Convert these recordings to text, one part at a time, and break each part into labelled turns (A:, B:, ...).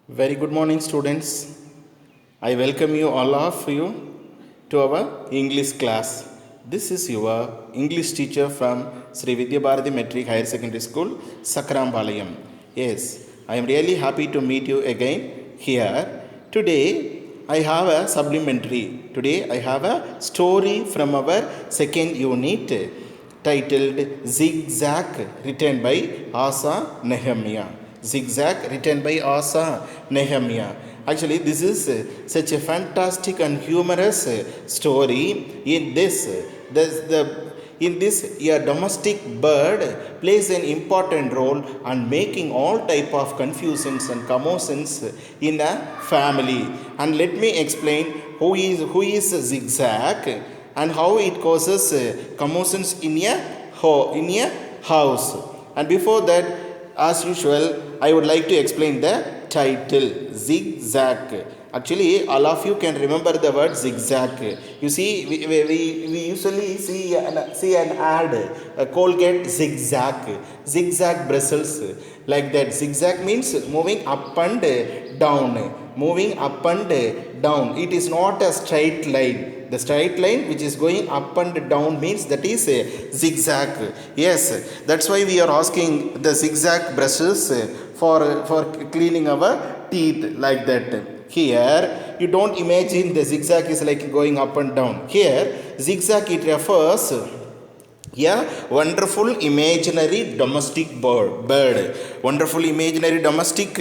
A: Very good morning, students. I welcome you all of you to our English class. This is your English teacher from Sri Vidya Bharati Metric Higher Secondary School, Sakrambalayam. Yes, I am really happy to meet you again here. Today, I have a supplementary. Today, I have a story from our second unit titled ZIGZAG, written by Asa Nehemiah. ZIGZAG, written by Asa Nehemiah. Actually, this is such a fantastic and humorous story. In this, a domestic bird plays an important role and making all type of confusions and commotions in a family. And let me explain who is ZIGZAG and how it causes commotions in a house. And before that, as usual, I would like to explain the title ZIGZAG. Actually, all of you can remember the word zigzag. You see, we usually see an ad, Colgate zigzag, zigzag bristles, like that. Zigzag means moving up and down, moving up and down. It is not a straight line. The straight line which is going up and down means that is a zigzag. Yes, that's why we are asking the zigzag brushes for cleaning our teeth, like that. Here, you don't imagine the zigzag is like going up and down. Here, zigzag, it refers wonderful imaginary domestic bird. Wonderful imaginary domestic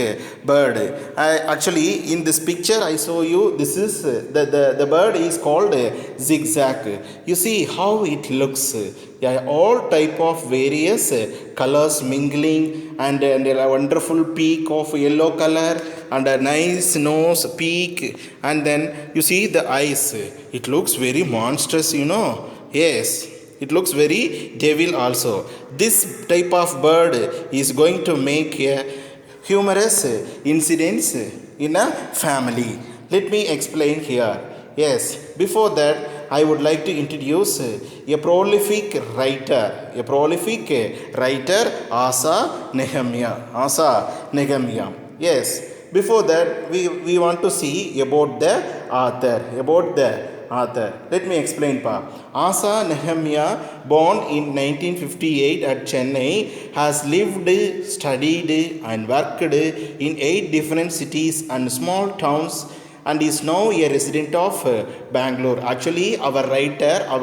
A: bird. Actually, in this picture I show you, this is the bird is called zigzag. You see how it looks. All type of various colors mingling, and a wonderful peak of yellow color, and a nice nose, peak, and then you see the eyes. It looks very monstrous, Yes, it looks very devil also. This type of bird is going to make a humorous incidents in a family. Let me explain here. Yes, before that, I would like to introduce a prolific writer. Asa Nehemiah. Yes, before that, we want to see about the author. Let me explain. Asa Nehemiah, born in 1958 at Chennai, has lived, studied, and worked in 8 different cities and small towns, and is now a resident of Bangalore. Actually, our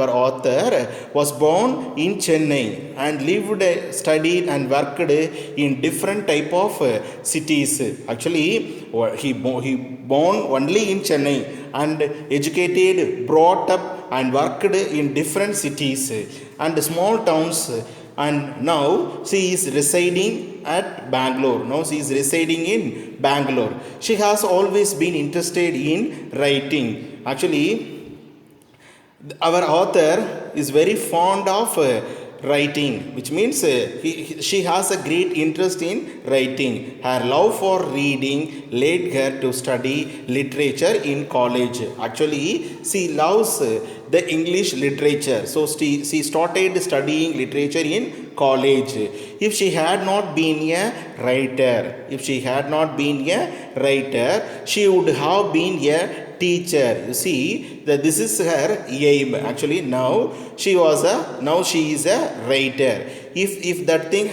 A: author was born in Chennai and lived, studied, and worked in different type of cities. Actually, he born only in Chennai and educated, brought up, and worked in different cities and small towns. And now she is residing at Bangalore. In Bangalore. She has always been interested in writing. Actually, our author is very fond of writing, which means she has a great interest in writing. Her love for reading led her to study literature in college. Actually, she loves the English literature, so she started studying literature in college. If she had not been a writer, she would have been a teacher. You see that this is her aim. Actually, now she is a writer. If that thing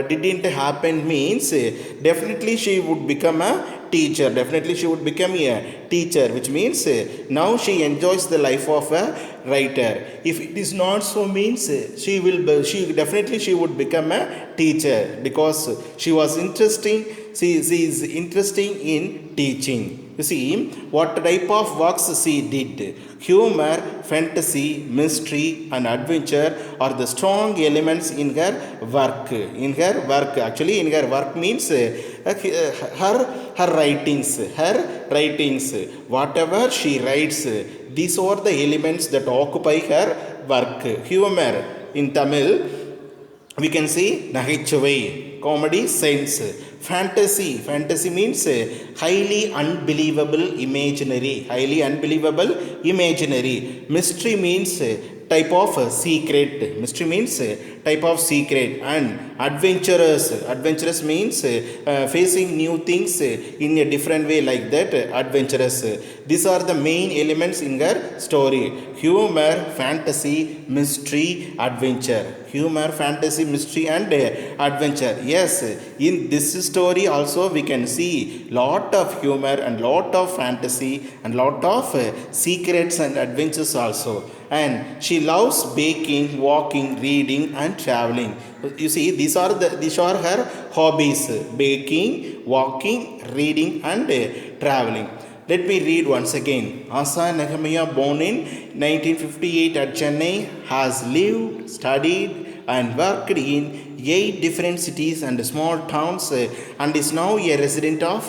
A: didn't happen, means definitely she would become a teacher. Which means now she enjoys the life of a writer. If it is not so, means she would become a teacher, because she is interesting in teaching. You see what type of works she did. Humor, fantasy, mystery, and adventure are the strong elements in her work. Actually, in her work means her writings. Whatever she writes, these are the elements that occupy her work. Humor, in Tamil, we can say nagaichuvai, comedy, sense. Fantasy means highly unbelievable imaginary. Mystery means type of secret. type of secret, and adventurous. Adventurous means facing new things in a different way, like that adventurous. These are the main elements in her story: humor, fantasy, mystery, adventure. Humor, fantasy, mystery, and adventure. Yes, in this story also we can see lot of humor and lot of fantasy and lot of secrets and adventures also. And she loves baking, walking, reading, and traveling. You see, these are her hobbies: baking, walking, reading, and traveling. Let me read once again. Asa Nehemiah, born in 1958 at Chennai, has lived, studied, and worked in 8 different cities and small towns, and is now a resident of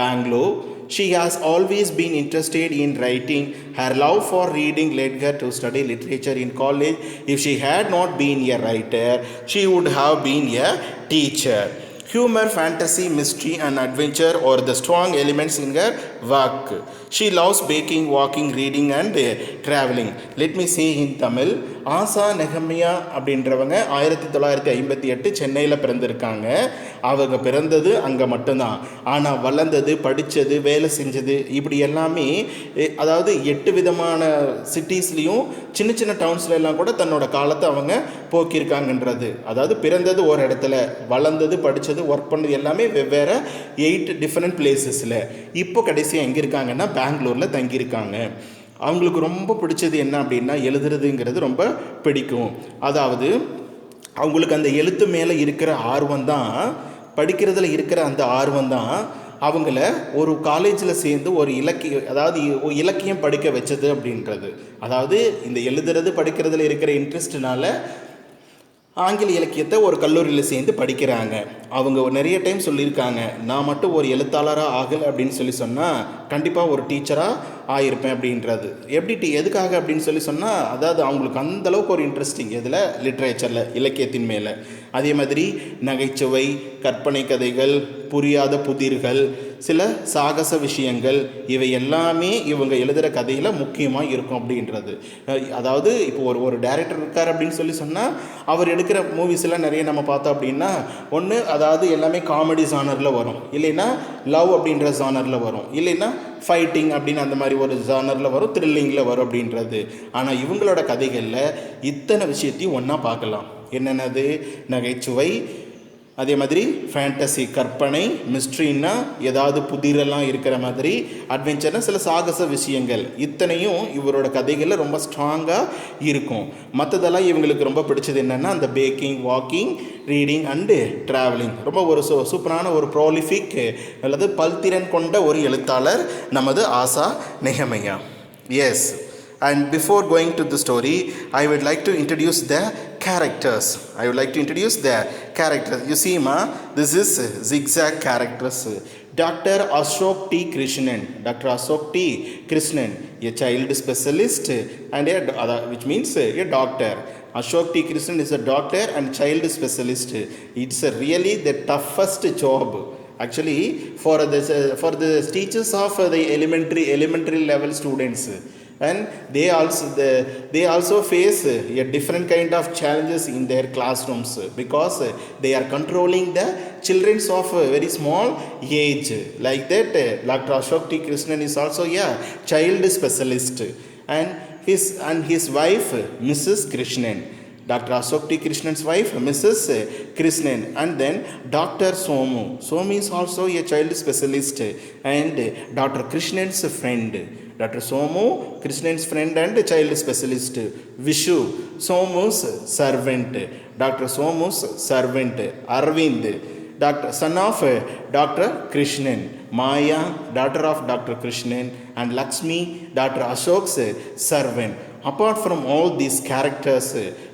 A: Bangalore. She has always been interested in writing. Her love for reading led her to study literature in college. If she had not been a writer, she would have been a teacher. Humor, fantasy, mystery, and adventure are the strong elements in her work. She loves baking, walking, reading, and traveling. Let me say in Tamil. ஆசா நெஹமியா அப்படின்றவங்க 1958 சென்னையில் பிறந்திருக்காங்க. அவங்க பிறந்தது அங்கே மட்டும்தான். ஆனால் வளர்ந்தது, படித்தது, வேலை செஞ்சது, இப்படி எல்லாமே அதாவது 8 விதமான சிட்டிஸ்லேயும் சின்ன சின்ன டவுன்ஸ்ல எல்லாம் கூட தன்னோட காலத்தை அவங்க போக்கியிருக்காங்கன்றது. அதாவது பிறந்தது ஒரு இடத்துல, வளர்ந்தது, படித்தது, ஒர்க் பண்ணது எல்லாமே வெவ்வேறு 8 டிஃப்ரெண்ட் பிளேசஸில். இப்போ கடைசியாக எங்கே இருக்காங்கன்னா பெங்களூரில் தங்கியிருக்காங்க. அவங்களுக்கு ரொம்ப பிடிச்சது என்ன அப்படின்னா எழுதுறதுங்கிறது ரொம்ப பிடிக்கும். அதாவது அவங்களுக்கு அந்த எழுத்து மேலே இருக்கிற ஆர்வம் தான், படிக்கிறதுல இருக்கிற அந்த ஆர்வம் தான் அவங்கள ஒரு காலேஜில் சேர்ந்து ஒரு இலக்கியம் படிக்க வச்சது அப்படின்றது. அதாவது இந்த எழுதுறது படிக்கிறதுல இருக்கிற இன்ட்ரெஸ்ட்னால ஆங்கில இலக்கியத்தை ஒரு கல்லூரியில் சேர்ந்து படிக்கிறாங்க. அவங்க நிறைய டைம் சொல்லியிருக்காங்க, நான் மட்டும் ஒரு எழுத்தாளராக ஆகலை அப்படின்னு சொன்னால் கண்டிப்பாக ஒரு டீச்சராக ஆகியிருப்பேன் அப்படின்றது. எதுக்காக அப்படின்னு சொன்னால், அதாவது அவங்களுக்கு அந்தளவுக்கு ஒரு இன்ட்ரெஸ்டிங் இதில் லிட்ரேச்சரில், இலக்கியத்தின் மேலே. அதே மாதிரி நகைச்சுவை, கற்பனை கதைகள், புரியாத புதிர்கள், சில சாகச விஷயங்கள், இவை எல்லாமே இவங்க எழுதுகிற கதையில் முக்கியமாக இருக்கும் அப்படின்றது. அதாவது இப்போ ஒரு டைரக்டர் இருக்கார் அப்படின்னு சொன்னால் அவர் எடுக்கிற மூவிஸ் எல்லாம் நிறைய நம்ம பார்த்தோம் அப்படின்னா, ஒன்று அதாவது எல்லாமே காமெடி ஜானரில் வரும், இல்லைன்னா லவ் அப்படின்ற ஜானரில் வரும், இல்லைன்னா ஃபைட்டிங் அப்படின்னு அந்த மாதிரி ஒரு ஜானரில் வரும், த்ரில்லிங்கில் வரும் அப்படின்றது. ஆனால் இவங்களோட கதைகளில் இத்தனை விஷயத்தையும் ஒன்றா பார்க்கலாம். என்னென்னது? நகைச்சுவை, அதே மாதிரி ஃபேண்டசி கற்பனை, மிஸ்ட்ரின்னா ஏதாவது புதிரெல்லாம் இருக்கிற மாதிரி, அட்வென்ச்சர்னா சில சாகச விஷயங்கள், இத்தனையும் இவரோட கதைகளில் ரொம்ப ஸ்ட்ராங்காக இருக்கும். மற்றதெல்லாம் இவங்களுக்கு ரொம்ப பிடிச்சது என்னென்னா அந்த baking, walking, reading and travelling. ரொம்ப ஒரு சூப்பரான ஒரு ப்ராலிஃபிக் அல்லது பல்திறன் கொண்ட ஒரு எழுத்தாளர் நமது ஆசா Nehemiah. S. And before going to the story, I would like to introduce the characters. You see, this is ZIGZAG characters. Dr. Ashok T. Krishnan. Dr. Ashok T. Krishnan, a child specialist and which means a doctor. Ashok T. Krishnan is a doctor and child specialist. It's really the toughest job. Actually, for the teachers of the elementary level students. And they also face a different kind of challenges in their classrooms, because they are controlling the children of a very small age. Like that, Dr. Ashok T. Krishnan is also a child specialist, and his wife Mrs. Krishnan. Dr. Ashok T. Krishnan's wife, Mrs. Krishnan, and then Dr. Somu. Somu is also a child specialist, and Dr. Krishnan's friend. Dr. Somu, Krishnan's friend and child specialist. Vishu, Somu's servant. Dr. Somu's servant. Arvind, son of Dr. Krishnan. Maya, daughter of Dr. Krishnan, and Lakshmi, daughter Ashok's servant. Apart from all these characters,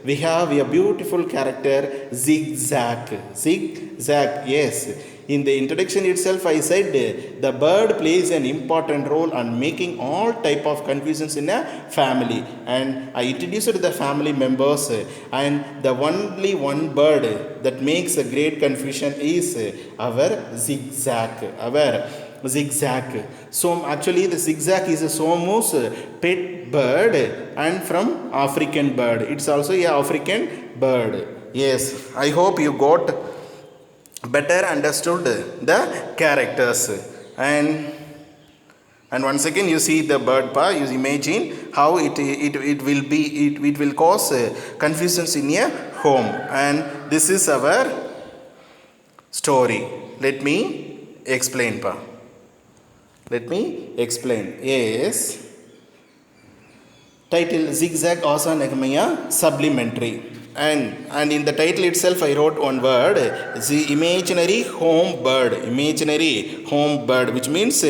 A: we have a beautiful character, ZIGZAG. ZIGZAG, yes. In the introduction itself, I said the bird plays an important role in making all type of confusions in a family. And I introduced the family members, and the only one bird that makes a great confusion is our ZIGZAG. So actually the ZIGZAG is a Somu's pet bird and from African bird. It's also a African bird. Yes, I hope you got better understood the characters. And once again you see the bird pa, you imagine how it will be, it will cause confusions in a home. And this is our story. Let me explain pa. Let me explain. Yes, title ZIGZAG Asa Nehemiah Supplementary. And in the title itself I wrote one word, the imaginary home bird. Imaginary home bird, which means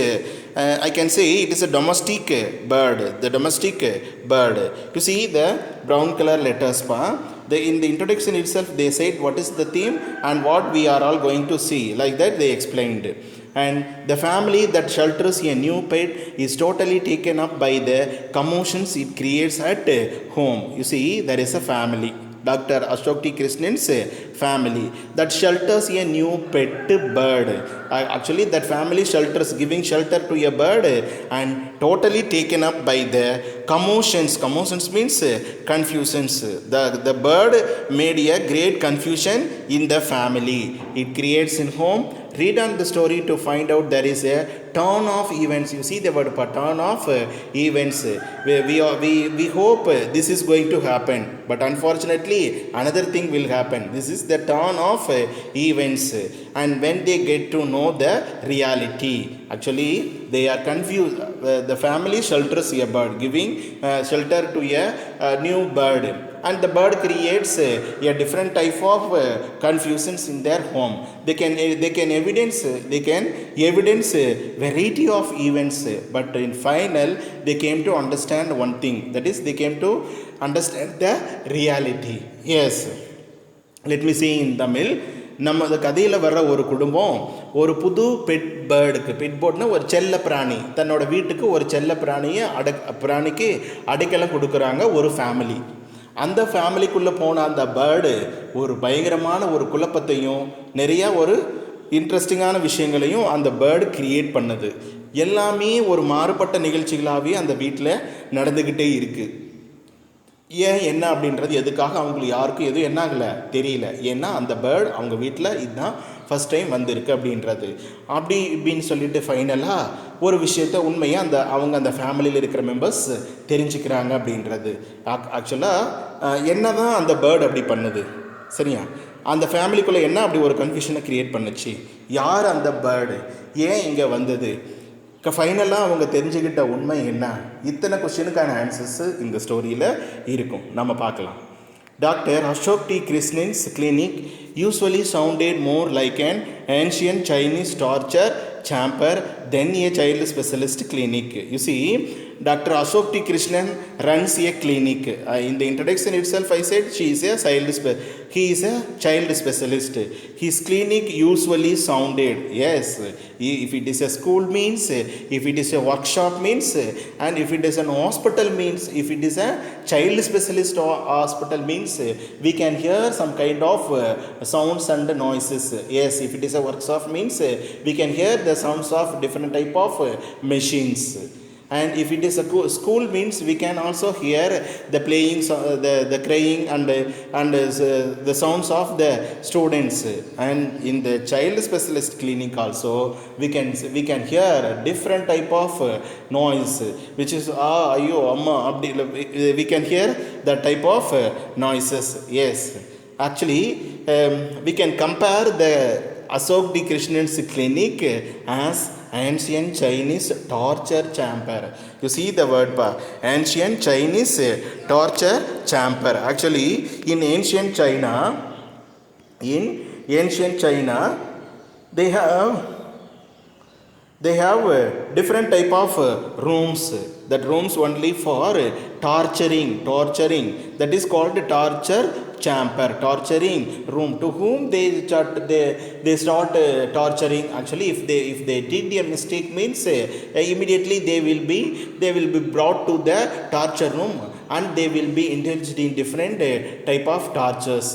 A: I can say it is a domestic bird. The domestic bird. You see the brown color letters pa. In the introduction itself they said what is the theme and what we are all going to see. Like that they explained. And the family that shelters a new pet is totally taken up by the commotions it creates at home. You see, there is a family, Dr. Ashok T. Krishnan's family, that shelters a new pet bird. Actually, that family shelters, giving shelter to a bird and totally taken up by the commotions. Commotions means confusions. The bird made a great confusion in the family. It creates in home. Read on the story to find out there is a turn of events. You see the word turn of events. We hope this is going to happen, but unfortunately another thing will happen. This is the turn of events. And when they get to know the reality, actually they are confused. The family shelters a bird, giving shelter to a new bird, and the bird creates a different type of confusions in their home. They can evidence variety of events, but in final they came to understand one thing, that is they came to understand the reality. Yes, let me see in Tamil. நம்ம கதையில் வர்ற ஒரு குடும்பம் ஒரு புது bed பேர்டுக்கு, bed போர்ட்னா ஒரு செல்ல பிராணி, தன்னோட வீட்டுக்கு ஒரு செல்ல பிராணிக்கு அடைக்கலம் கொடுக்குறாங்க ஒரு ஃபேமிலி. அந்த ஃபேமிலிக்குள்ளே போன அந்த பேர்டு ஒரு பயங்கரமான ஒரு குழப்பத்தையும் நிறையா ஒரு இன்ட்ரெஸ்டிங்கான விஷயங்களையும் அந்த பேர்டு கிரியேட் பண்ணுது. எல்லாமே ஒரு மாறுபட்ட நிகழ்ச்சிகளாகவே அந்த வீட்டில் நடந்துக்கிட்டே இருக்குது. ஏன் என்ன அப்படின்றது எதுக்காக அவங்களுக்கு யாருக்கும் எதுவும் என்ன ஆகலை தெரியல. ஏன்னா அந்த பேர்டு அவங்க வீட்டில் இதுதான் ஃபஸ்ட் டைம் வந்திருக்கு அப்படின்றது. அப்படி இப்படின்னு சொல்லிட்டு ஃபைனலாக ஒரு விஷயத்த உண்மையாக அந்த ஃபேமிலியில் இருக்கிற மெம்பர்ஸ் தெரிஞ்சுக்கிறாங்க அப்படின்றது. ஆக்சுவலாக என்ன தான் அந்த பேர்டு அப்படி பண்ணுது, சரியா? அந்த ஃபேமிலிக்குள்ளே என்ன அப்படி ஒரு கன்ஃபியூஷனை க்ரியேட் பண்ணுச்சு? யார் அந்த பேர்டு, ஏன் இங்கே வந்தது? ஃபைனலாக அவங்க தெரிஞ்சுக்கிட்ட உண்மை என்ன? இத்தனை கொஸ்டினுக்கான ஆன்சர்ஸு இந்த ஸ்டோரியில் இருக்கும், நம்ம பார்க்கலாம். Doctor Ashok T Krishnan's clinic usually sounded more like an ancient Chinese torture chamber than a child specialist clinic. You see, Dr. Ashok T. Krishnan runs a clinic. In the introduction itself, I said he is a child specialist. His clinic usually sounded, yes, if it is a school means, if it is a workshop means, and if it is an hospital means, if it is a child specialist or hospital means, we can hear some kind of sounds and noises. Yes, if it is a workshop means, we can hear the sounds of different type of machines. And if it is a school means, we can also hear the playing, the crying and the sounds of the students. And in the child specialist clinic also, we can hear different type of noise, which is ayo amma abdi. We can hear that type of noises. Yes, actually we can compare the Ashok D. Krishnan's clinic as ancient Chinese torture chamber. You see the word pa, ancient Chinese torture chamber. Actually in ancient China, they have different type of rooms. That rooms only for torturing. That is called torture chamber, torturing room. To whom they start torturing. Actually, if they did a mistake means, immediately they will be brought to the torture room, and they will be indulged in different type of tortures.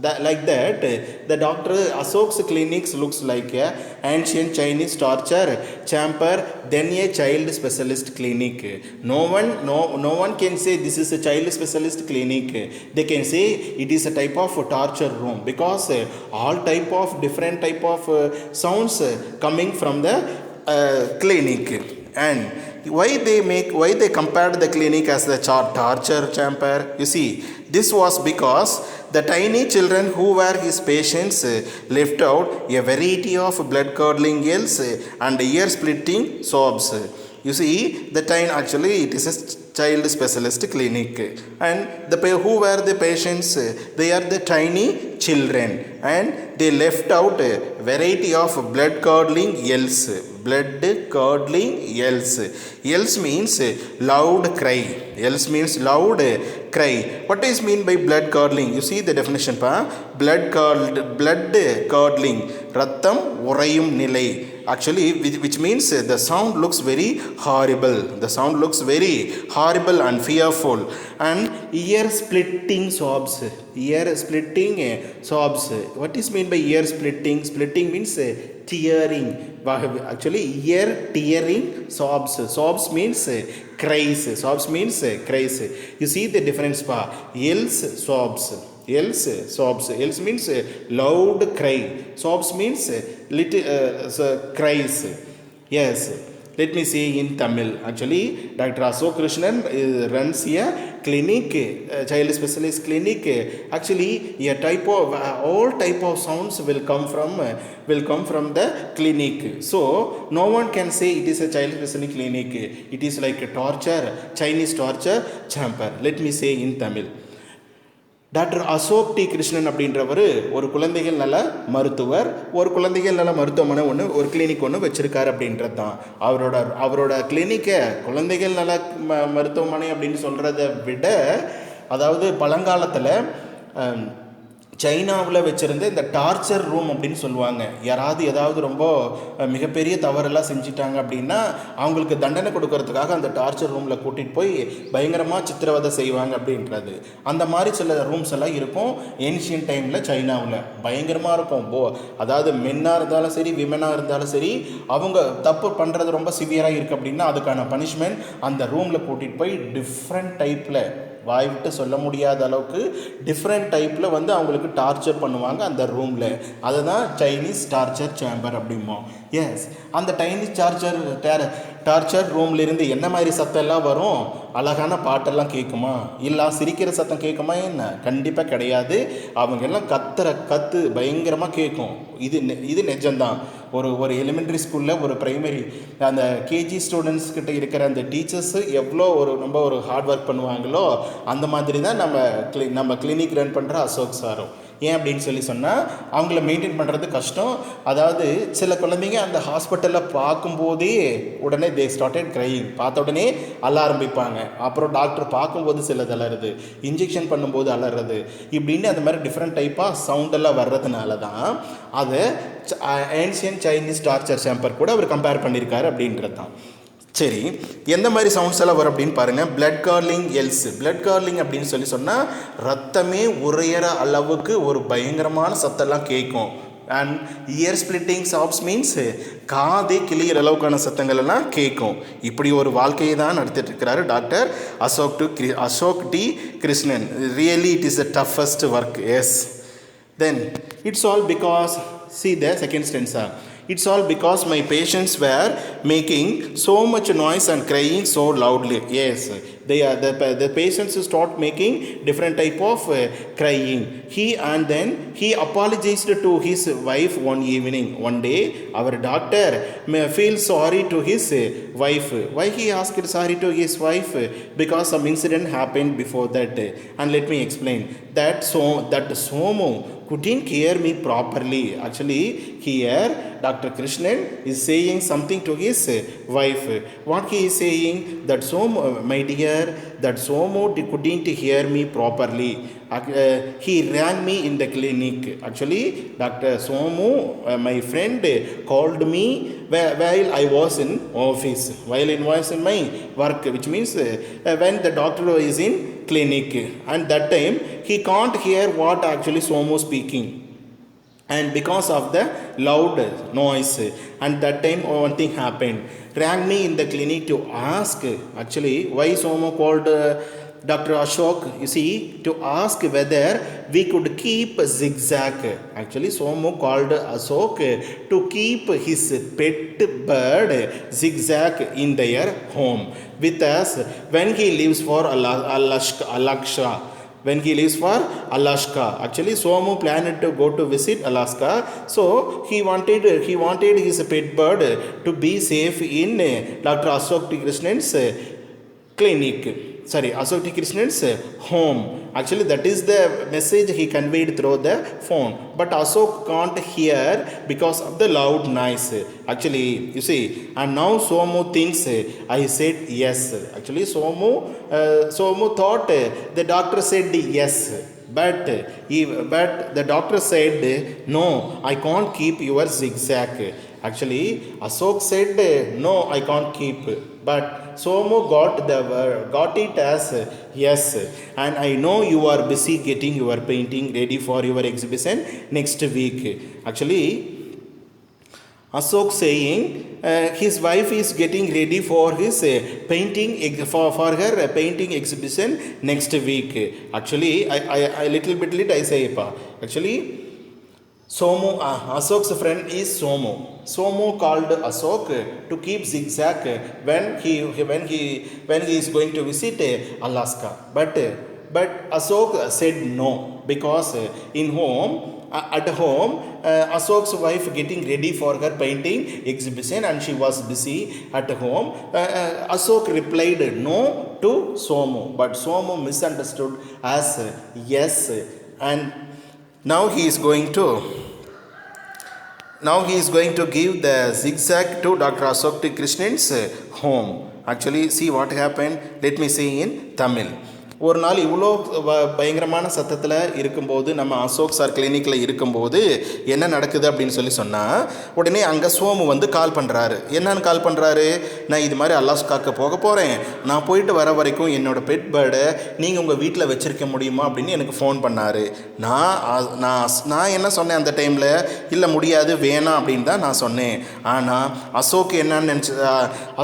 A: Like that, the Dr. Ashok's clinics looks like a ancient Chinese torture chamber, then a child specialist clinic. No one can say this is a child specialist clinic. They can say it is a type of torture room, because all type of different type of sounds coming from the clinic. And why they compared the clinic as the torture chamber? You see, this was because the tiny children who were his patients left out a variety of blood curdling yells and ear splitting sobs. You see, the time actually it is a child specialist clinic, and who were the patients? They are the tiny children, and they left out a variety of blood curdling yells. Blood curdling yells. Yells means loud cry. Yells means loud cry. What is mean by blood curdling? You see the definition pa. Blood curdling. Rattam urayum nilai. Actually, which means the sound looks very horrible. The sound looks very horrible and fearful. And ear splitting sobs. Ear splitting sobs. What is mean by ear splitting? Splitting means tearing. Actually, ear tearing sobs. Sobs means cries. Sobs means cries. You see the difference pa. Yells, sobs. Yells, sobs. Yells means loud cry. Sobs means little cries. Yes. Let me say in Tamil. Actually, Dr. Ashok Krishnan runs a clinic, child specialist clinic. Actually, a type of all type of sounds will come from the clinic. So no one can say it is a child specialist clinic. It is like a torture, Chinese torture chamber. Let me say in Tamil. Doctor Ashok T Krishnan அப்படின்றவர் ஒரு குழந்தைகள் நல மருத்துவர், ஒரு குழந்தைகள் நல மருத்துவமனை ஒரு கிளினிக் ஒன்று வச்சுருக்காரு அப்படின்றது தான். அவரோட கிளினிக்கை குழந்தைகள் நல மருத்துவமனை அப்படின்னு சொல்கிறத விட, அதாவது பழங்காலத்தில் சைனாவில் வச்சுருந்த இந்த டார்ச்சர் ரூம் அப்படின்னு சொல்லுவாங்க. யாராவது ஏதாவது ரொம்ப மிகப்பெரிய தவறெல்லாம் செஞ்சிட்டாங்க அப்படின்னா அவங்களுக்கு தண்டனை கொடுக்கறதுக்காக அந்த டார்ச்சர் ரூமில் கூட்டிகிட்டு போய் பயங்கரமாக சித்திரவதை செய்வாங்க அப்படின்றது. அந்த மாதிரி சில ரூம்ஸ் எல்லாம் இருக்கும் ஏன்ஷியன்ட் டைமில் சைனாவில். பயங்கரமாக இருக்கும். அதாவது மென்னாக இருந்தாலும் சரி, விமனாக இருந்தாலும் சரி, அவங்க தப்பு பண்ணுறது ரொம்ப சிவியராக இருக்குது அப்படின்னா அதுக்கான பனிஷ்மெண்ட் அந்த ரூமில் கூட்டிகிட்டு போய் டிஃப்ரெண்ட் டைப்பில், வாய் விட்டு சொல்ல முடியாத அளவுக்கு டிஃப்ரெண்ட் டைப்பில் அவங்களுக்கு டார்ச்சர் பண்ணுவாங்க அந்த ரூமில். அதுதான் சைனீஸ் டார்ச்சர் சேம்பர் அப்படிம்போம். எஸ், அந்த சைனீஸ் டார்ச்சர் ரூம்லேருந்து என்ன மாதிரி சத்தம் எல்லாம் வரும்? அழகான பாட்டெல்லாம் கேட்குமா? இல்லை சிரிக்கிற சத்தம் கேட்குமா? என்ன, கண்டிப்பாக கிடையாது. அவங்க எல்லாம் கத்து பயங்கரமாக கேட்கும். இது நிஜம்தான். ஒரு எலிமெண்ட்ரி ஸ்கூலில் ஒரு ப்ரைமரி அந்த கேஜி ஸ்டூடெண்ட்ஸ் கிட்ட இருக்கிற அந்த டீச்சர்ஸு எவ்வளோ ரொம்ப ஹார்ட் ஒர்க் பண்ணுவாங்களோ அந்த மாதிரி தான் நம்ம கிளினிக் ரன் பண்ணுற அசோக் சாரும். ஏன் அப்படின்னு சொன்னால் அவங்கள மெயின்டைன் பண்ணுறது கஷ்டம். அதாவது சில குழந்தைங்க அந்த ஹாஸ்பிட்டலில் பார்க்கும்போதே உடனே தே ஸ்டார்டட் க்ரையிங். பார்த்த உடனே அழ ஆரம்பிப்பாங்க. அப்புறம் டாக்டர் பார்க்கும்போது சிலது அலறுது, இன்ஜெக்ஷன் பண்ணும்போது அலறுது, இப்படின்னு அந்த மாதிரி டிஃப்ரெண்ட் டைப்பாக சவுண்டெல்லாம் வர்றதுனால தான் அதை ஏன்ஷியன்ட் சைனீஸ் டார்ச்சர் சேம்பர் கூட அவர் கம்பேர் பண்ணியிருக்காரு அப்படின்றது தான். சரி, எந்த மாதிரி சவுண்ட்ஸ் எல்லாம் வரும் அப்படின்னு பாருங்கள். Blood curdling yells. Blood curdling அப்படின்னு சொன்னால் ரத்தமே உறையிற அளவுக்கு ஒரு பயங்கரமான சத்தம்லாம் கேட்கும். And ear splitting chaps means காதை கிளியிற அளவுக்கான சத்தங்கள் எல்லாம் கேட்கும். இப்படி ஒரு வாழ்க்கையை தான் நடத்திட்டு இருக்கிறாரு doctor Ashok T Krishnan. Really it is the toughest work. Yes, then it's all because, see the second stanza. It's all because my patients were making so much noise and crying so loudly. Yes, they are the patients start making different type of crying. He apologized to his wife one evening. One day our doctor feel sorry to his wife. Why he asked sorry to his wife? Because some incident happened before that. And let me explain that. Somu couldn't hear me properly. Actually here Dr. Krishnan is saying something to his wife. What he is saying, that Somu, my dear, that Somu couldn't hear me properly. He rang me in the clinic. Actually Dr. Somu, my friend, called me while I was in office, while I was in my work, which means when the doctor is in clinic, and that time he can't hear what actually Somu speaking, and because of the loud noise, and that time one thing happened, rang me in the clinic to ask actually why Somu called Dr. Ashok, you see, to ask whether we could keep ZIGZAG. Actually, Somu called Ashok to keep his pet bird ZIGZAG in their home with us when he leaves for Alaska. When he leaves for Alaska. Actually, Somu planned to go to visit Alaska. So he wanted his pet bird to be safe in Dr. Ashok T. Krishnan's clinic. Ashok T. Krishnan's home. Actually, that is the message he conveyed through the phone. But Ashok can't hear because of the loud noise. Actually, you see, and now Somu thinks I said yes. Actually, Somu thought the doctor said yes. But the doctor said, no, I can't keep your ZIGZAG. Actually, Ashok said, no, I can't keep. But Somu got it as yes. And I know you are busy getting your painting ready for your exhibition next week. Actually, Ashok saying his wife is getting ready for his painting for her painting exhibition next week. Actually, I little bit I say actually. Somu, Ashok's friend is Somu. Somu called Ashok to keep ZIGZAG when he is going to visit Alaska. But Ashok said no, because at home, Ashok's wife getting ready for her painting exhibition and she was busy at home. Ashok replied no to Somu, but Somu misunderstood as yes, and now he is going to give the ZIGZAG to Dr. Ashok T. Krishnan's home. Actually, see what happened. Let me say in Tamil. ஒரு நாள் இவ்வளோ பயங்கரமான சத்தத்தில் இருக்கும்போது நம்ம Ashok sir கிளினிக்கில் இருக்கும்போது என்ன நடக்குது அப்படின்னு சொன்னால், உடனே அங்கே சோமு வந்து கால் பண்ணுறாரு. என்னன்னு கால் பண்ணுறாரு, நான் இது மாதிரி அலாஸ்காக்கு போக போகிறேன், நான் போயிட்டு வர வரைக்கும் என்னோடய பெட் பேர்டை நீங்கள் உங்கள் வீட்டில் வச்சுருக்க முடியுமா அப்படின்னு எனக்கு ஃபோன் பண்ணார். நான் என்ன சொன்னேன் அந்த டைமில், இல்லை முடியாது வேணாம் அப்படின்னு தான் நான் சொன்னேன். ஆனால் அசோக் என்னன்னு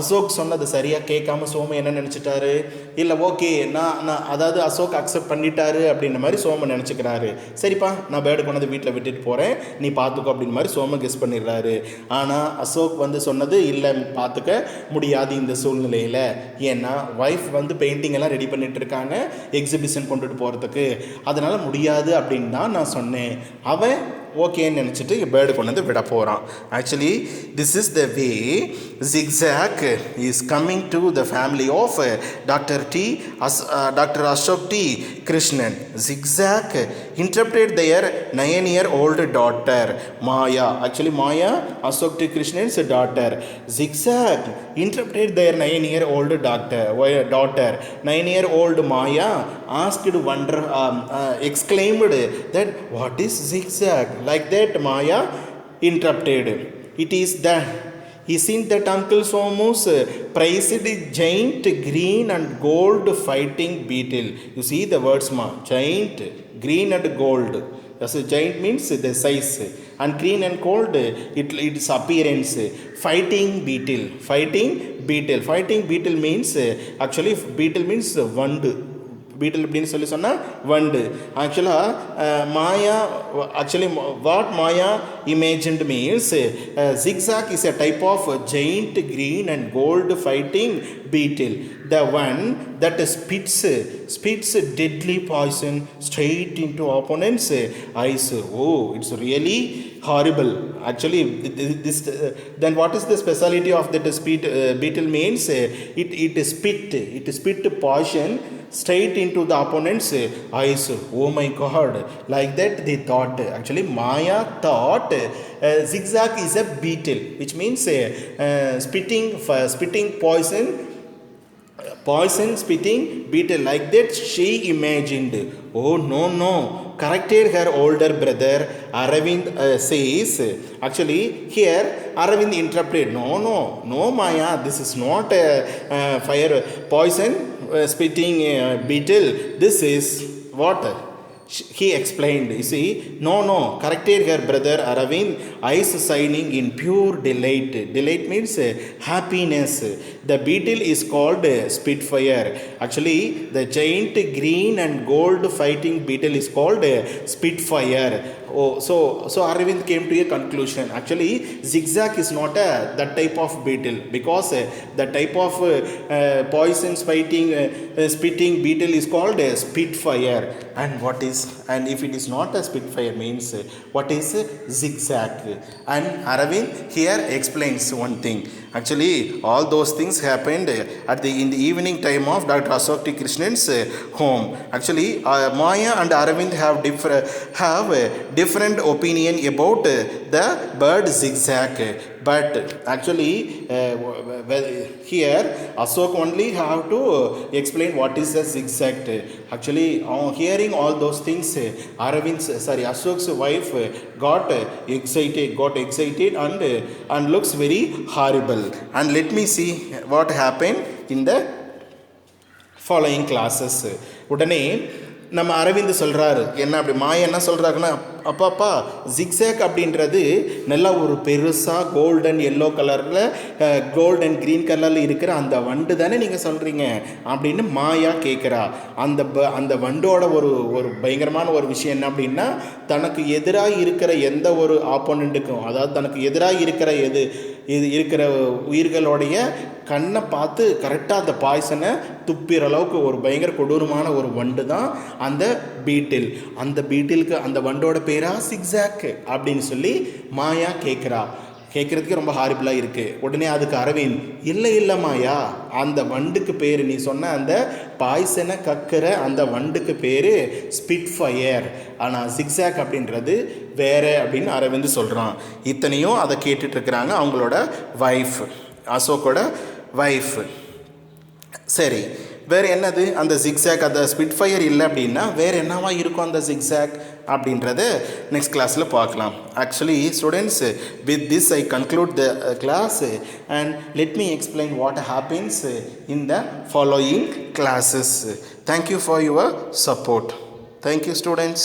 A: அசோக் சொன்னது சரியாக கேட்காம சோமு என்ன நினச்சிட்டாரு, இல்லை ஓகே நான் அதாவது அசோக் அக்செப்ட் பண்ணிட்டாரு அப்படின்ற மாதிரி சோமு நினச்சிக்கிறாரு. சரிப்பா, நான் பேர்டு கொண்டு வீட்டில் விட்டுட்டு போகிறேன், நீ பார்த்துக்கோ அப்படின்னு மாதிரி சோமு கெஸ் பண்ணிடுறாரு. ஆனால் அசோக் வந்து சொன்னது இல்லை, பார்த்துக்க முடியாது இந்த சூழ்நிலையில். ஏன்னா ஒய்ஃப் வந்து பெயிண்டிங் எல்லாம் ரெடி பண்ணிட்டு இருக்காங்க எக்ஸிபிஷன் கொண்டுட்டு போகிறதுக்கு, அதனால் முடியாது அப்படின்னு தான் நான் சொன்னேன். அவன் ஓகேன்னு நினச்சிட்டு பேர்டு கொண்டு வந்து விட போகிறான். Actually this is the way ZIGZAG is coming to the family of Dr. Ashok T. Krishnan. ZIGZAG interrupted their 9-year-old daughter Maya. Actually, Maya, Ashok T. Krishnan's daughter. ZIGZAG interrupted their 9-year-old daughter. 9-year-old Maya asked exclaimed that what is ZIGZAG? Like that, Maya interrupted. Isn't that Uncle Somu's prized giant green and gold fighting beetle? You see the words, giant, green and gold. As a giant means the size, and green and gold its appearance. Fighting beetle. Fighting beetle means actually beetle means வண்டு. பீட்டில் அப்படின்னு சொன்னால் வண்டு. Actually what Maya imagined means ZIGZAG is a type of giant green and gold fighting beetle, the one that spits deadly poison straight into opponent's eyes. Oh, it's really horrible. Actually, then what is the speciality of that beetle means? It spit poison straight into the opponent's eyes. Oh my God, like that they thought. Actually, Maya thought ZIGZAG is a beetle, which means spitting poison spitting beetle. Like that she imagined. Oh no, corrected her older brother. Aravind says, actually here Aravind interpreted, no Maya, this is not a fire poison spitting beetle, this is what he explained. You see, no, corrected her brother Aravind, eyes shining in pure delight. Delight means happiness. The beetle is called Spitfire. Actually, the giant green and gold fighting beetle is called Spitfire. So Aravind came to a conclusion. Actually, ZIGZAG is not that type of beetle, because the type of poison fighting spitting beetle is called Spitfire. And what is, and if it is not a Spitfire means what is ZIGZAG? And Aravind here explains one thing. Actually, all those things happened in the evening time of Dr. Ashok T. Krishnan's home. Actually, Maya and Aravind have different opinion about the bird ZIGZAG. But actually, here Ashok only have to explain what is the ZIGZAG. Actually, on hearing all those things, Ashok's wife got excited and looks very horrible. And let me see what happened in the following classes. உடனே நம்ம அரவிந்த் சொல்கிறாரு, என்ன அப்படி மாயா என்ன சொல்கிறாருன்னா, அப்பாப்பா zigzag அப்படின்றது நல்லா ஒரு பெருசாக கோல்டன் எல்லோ கலரில் கோல்டன் க்ரீன் கலரில் இருக்கிற அந்த வண்டு தானே நீங்கள் சொல்கிறீங்க அப்படின்னு மாயா கேட்குறா. அந்த வண்டோட ஒரு பயங்கரமான ஒரு விஷயம் என்ன அப்படின்னா, தனக்கு எதிராக இருக்கிற எந்த ஒரு ஆப்போனண்ட்டுக்கும், அதாவது தனக்கு எதிராக இருக்கிற இருக்கிற உயிர்களுடைய கண்ணை பார்த்து கரெக்டாக அந்த பாய்சனை துப்பிற அளவுக்கு ஒரு பயங்கர கொடூரமான ஒரு வண்டு தான் அந்த பீட்டில். அந்த பீட்டிலுக்கு அந்த வண்டோட பேரா ZIGZAG அப்படின்னு சொல்லி மாயா கேட்குறதுக்கு ரொம்ப ஹாரிபிளாக இருக்குது. உடனே அதுக்கு அரவிந்த், இல்லை மாயா, அந்த வண்டுக்கு பேர், நீ சொன்ன அந்த பாய்சனை கக்கிற அந்த வண்டுக்கு பேர் ஸ்பிட்ஃபயர், ஆனால் ZIGZAG அப்படின்றது வேறு அப்படின்னு அரவிந்த் சொல்கிறான். இத்தனையும் அதை கேட்டுட்ருக்குறாங்க அவங்களோட வைஃப், அசோக்கோட வைஃப். சரி, வேறு என்னது அந்த ZIGZAG? அந்த ஸ்பிட்ஃபயர் இல்லை அப்படின்னா வேறு என்னவா இருக்கும் அந்த ZIGZAG அப்படின்றத நெக்ஸ்ட் கிளாஸில் பார்க்கலாம். Actually students, with this I conclude the class and let me explain what happens in the following classes. Thank you for your support. Thank you, students.